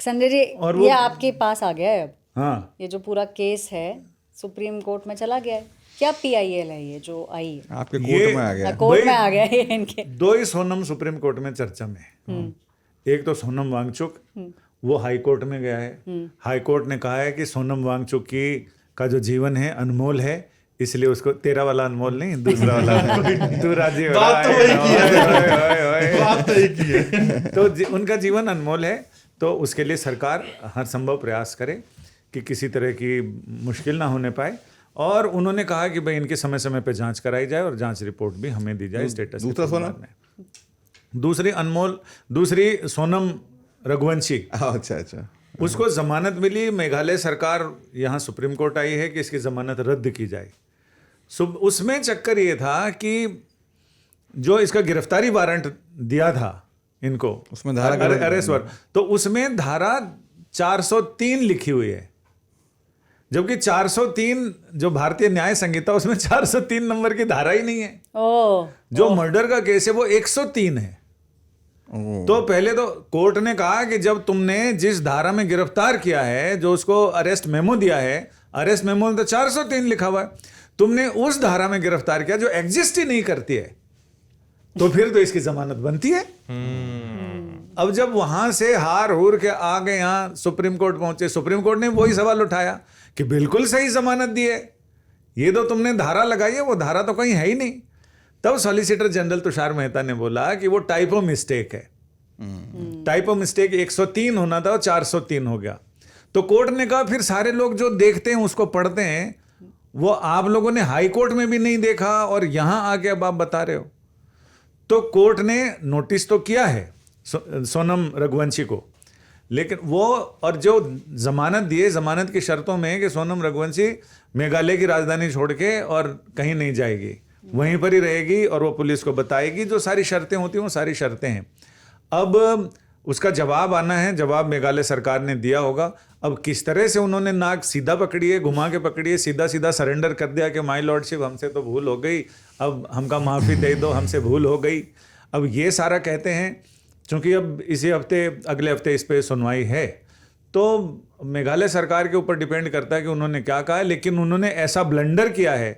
संजय जी, और ये आपके पास आ गया है अब, हाँ, ये जो पूरा केस है सुप्रीम कोर्ट में चला गया है। क्या PIL है ये जो आई है? आपके ये कोर्ट में आ गया। कोर्ट भाई, में आ गया है इनके। दो ही सोनम सुप्रीम कोर्ट में चर्चा में है। एक तो सोनम वांगचुक, वो हाई कोर्ट में गया है। हाई कोर्ट ने कहा है कि सोनम वांगचुक की का जो जीवन है अनमोल है, इसलिए उसको, तेरा वाला अनमोल नहीं, दूसरा वाला तू राजी हो बात तो रहा वही की है। है। बात तो एक ही है। तो उनका जीवन अनमोल है, तो उसके लिए सरकार हर संभव प्रयास करे कि किसी तरह की मुश्किल ना होने पाए। और उन्होंने कहा कि भाई इनके समय समय पे जांच कराई जाए और जांच रिपोर्ट भी हमें दी जाए स्टेटस। दूसरा सोनम? दूसरी सोनम रघुवंशी, अच्छा अच्छा। उसको जमानत मिली। मेघालय सरकार यहाँ सुप्रीम कोर्ट आई है कि इसकी जमानत रद्द की जाए। उसमें चक्कर ये था कि जो इसका गिरफ्तारी वारंट दिया था इनको, उसमें धारा अरेस्ट वारंट, तो उसमें धारा 403 लिखी हुई है, जबकि 403 जो भारतीय न्याय संहिता, उसमें 403 नंबर की धारा ही नहीं है। जो मर्डर का केस है वो 103 है। तो पहले तो कोर्ट ने कहा कि जब तुमने जिस धारा में गिरफ्तार किया है, जो उसको अरेस्ट मेमो दिया है, अरेस्ट मेमो में तो 403 लिखा हुआ है, तुमने उस धारा में गिरफ्तार किया जो एग्जिस्ट ही नहीं करती है, तो फिर तो इसकी जमानत बनती है। अब जब वहां से हार हूर के आ गए यहां सुप्रीम कोर्ट पहुंचे, सुप्रीम कोर्ट ने वही सवाल उठाया कि बिल्कुल सही जमानत दी है, ये तो तुमने धारा लगाई है, वो धारा तो कहीं है ही नहीं। तब सॉलिसिटर जनरल तुषार मेहता ने बोला कि वो टाइपो मिस्टेक है। टाइपो मिस्टेक 103 होना था और 403 हो गया। तो कोर्ट ने कहा फिर सारे लोग जो देखते हैं उसको पढ़ते हैं, वो आप लोगों ने हाई कोर्ट में भी नहीं देखा और यहां आके अब आप बता रहे हो। तो कोर्ट ने नोटिस तो किया है सोनम रघुवंशी को, लेकिन वो, और जो जमानत दिए, जमानत की शर्तों में कि सोनम रघुवंशी मेघालय की राजधानी छोड़ के और कहीं नहीं जाएगी, वहीं पर ही रहेगी और वो पुलिस को बताएगी। जो सारी शर्तें होती हैं वो सारी शर्तें हैं। अब उसका जवाब आना है, जवाब मेघालय सरकार ने दिया होगा। अब किस तरह से उन्होंने नाक सीधा पकड़ी है, घुमा के पकड़ी है, सीधा सीधा सरेंडर कर दिया कि माय लॉर्डशिप हमसे तो भूल हो गई, अब हमका माफ़ी दे दो, हमसे भूल हो गई। अब ये सारा कहते हैं, चूँकि अब इसी हफ्ते, अगले हफ्ते इस पर सुनवाई है, तो मेघालय सरकार के ऊपर डिपेंड करता है कि उन्होंने क्या कहा है। लेकिन उन्होंने ऐसा ब्लंडर किया है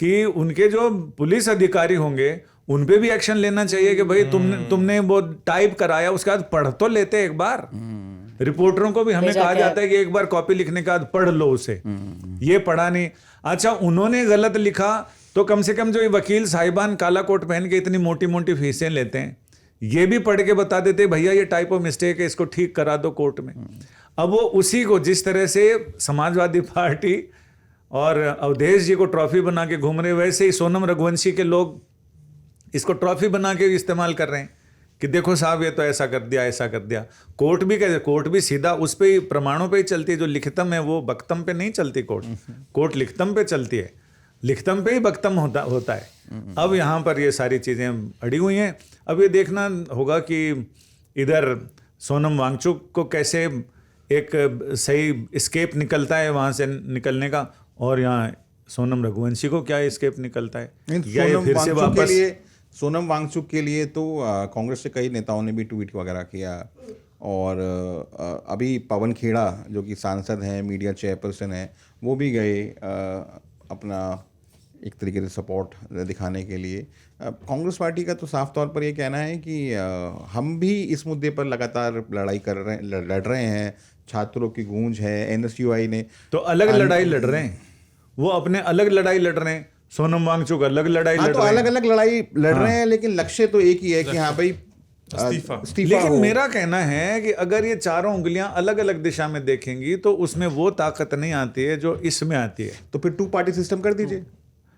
कि उनके जो पुलिस अधिकारी होंगे उन पे भी एक्शन लेना चाहिए कि भाई तुमने वो टाइप कराया, उसके बाद पढ़ तो लेते एक बार। रिपोर्टरों को भी हमें कहा जाता है कि एक बार कॉपी लिखने के बाद पढ़ लो उसे, ये पढ़ा नहीं। अच्छा, उन्होंने गलत लिखा तो कम से कम जो ये वकील साहिबान काला कोट पहन के इतनी मोटी मोटी फीसें लेते हैं, ये भी पढ़ के बता देते भैया ये टाइपो मिस्टेक है, इसको ठीक करा दो कोर्ट में। अब वो उसी को, जिस तरह से समाजवादी पार्टी और अवधेश जी को ट्रॉफी बना के घूम रहे, वैसे ही सोनम रघुवंशी के लोग इसको ट्रॉफी बना के इस्तेमाल कर रहे हैं कि देखो साहब ये तो ऐसा कर दिया, ऐसा कर दिया। कोर्ट भी कहते, कोर्ट भी सीधा उस पे ही, प्रमाणों पे ही चलती है। जो लिखितम है वो बक्तम पे नहीं चलती कोर्ट लिखितम पे चलती है, लिखितम पे ही बक्तम होता है। अब यहाँ पर ये सारी चीज़ें अड़ी हुई हैं। अब ये देखना होगा कि इधर सोनम वांगचुक को कैसे एक सही स्केप निकलता है वहाँ से निकलने का, और यहाँ सोनम रघुवंशी को क्या स्केप निकलता है, या ये फिर से वापस। सोनम वांगचुक के लिए तो कांग्रेस के कई नेताओं ने भी ट्वीट वगैरह किया, और अभी पवन खेड़ा जो कि सांसद हैं, मीडिया चेयरपर्सन हैं, वो भी गए अपना एक तरीके से सपोर्ट दिखाने के लिए। कांग्रेस पार्टी का तो साफ तौर पर ये कहना है कि हम भी इस मुद्दे पर लगातार लड़ रहे हैं, छात्रों की गूंज है, NSUI ने तो अलग लड़ाई लड़ रहे हैं, वो अपने अलग लड़ाई लड़ रहे हैं, सोनम वांगचुक अलग लड़ाई लड़ रहे हैं। तो अलग अलग लड़ाई लड़ रहे हैं, लेकिन लक्ष्य तो एक ही है कि हाँ भाई इस्तीफा। लेकिन मेरा कहना है कि अगर ये चारों उंगलियां अलग अलग दिशा में देखेंगी तो उसमें वो ताकत नहीं आती है जो इसमें आती है। तो फिर 2 पार्टी सिस्टम कर दीजिए।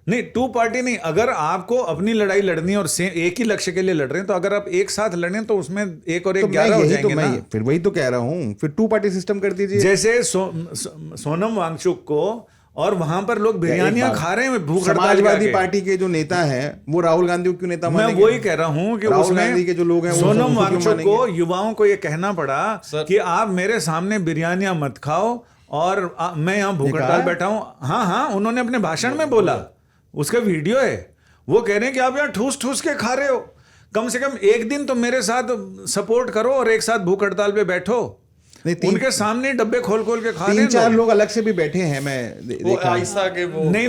नहीं, 2 पार्टी नहीं। अगर आपको अपनी लड़ाई लड़नी है और एक ही लक्ष्य के लिए लड़ रहे हैं, तो अगर आप एक साथ लड़ें तो उसमें 1 और 1 11 हो जाएंगे ना। फिर वही तो कह रहा हूँ, फिर 2 पार्टी सिस्टम कर दीजिए। जैसे सोनम वांगचुक को, और वहां पर लोग बिरयानियां खा रहे हैं भूख हड़ताल। समाजवादी पार्टी के जो नेता हैं वो राहुल गांधी को क्यों नेता मानेंगे? मैं वही कह रहा हूं कि राहुल गांधी के जो लोग हैं सोनम वांगचुक को, युवाओं को ये कहना पड़ा कि आप मेरे सामने बिरयानियां मत खाओ और मैं यहाँ भूख हड़ताल बैठा हूं। हाँ, उन्होंने अपने भाषण में बोला, उसका वीडियो है। वो कह रहे हैं कि आप यहाँ ठूस ठूस के खा रहे हो, कम से कम एक दिन तो मेरे साथ सपोर्ट करो और एक साथ भूख हड़ताल पे बैठो। उनके सामने डब्बे खोल खोल के खा रहे हैं 3-4 लोग। लोग अलग से भी बैठे हैं, मैं वो देखा। आयशा के वो नहीं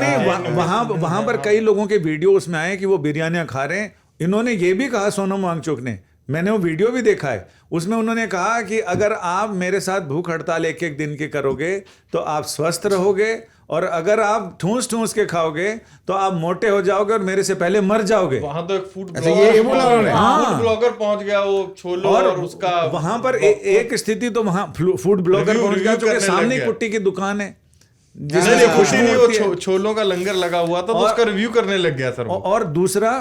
वहां पर कई लोगों के वीडियो उसमें आए कि वो बिरयानियां खा रहे हैं। इन्होंने ये भी कहा, सोनम वांगचुक ने, मैंने वो वीडियो भी देखा है, उसमें उन्होंने कहा कि अगर आप मेरे साथ भूख हड़ताल एक एक दिन की करोगे तो आप स्वस्थ रहोगे, और अगर आप ठूस ठूस के खाओगे तो आप मोटे हो जाओगे और मेरे से पहले मर जाओगे। वहां तो एक फूड अच्छा, ये बोला उन्होंने? फूड ब्लॉगर पहुंच गया, वो छोलो और उसका वहां पर एक स्थिति तो वहां फूड ब्लॉगर पहुंच गया जो कि सामने कुट्टी की दुकान है जिसमें नहीं, खुशबू नहीं, होती है। वो छोलों का लंगर लगा हुआ था, तो उसका रिव्यू करने लग गया सर वो। और दूसरा,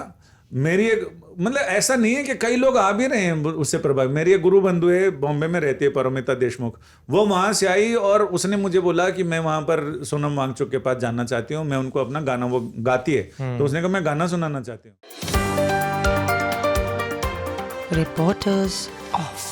मेरी एक मतलब ऐसा नहीं है कि कई लोग आ भी रहे हैं उससे प्रभावित। मेरी एक गुरु बंधु है, बॉम्बे में रहती है, परमिता देशमुख, वो वहां से आई और उसने मुझे बोला कि मैं वहां पर सोनम वांगचुक के पास जाना चाहती हूँ, मैं उनको अपना गाना, वो गाती है, तो उसने कहा मैं गाना सुनाना चाहती हूँ। Reporters off.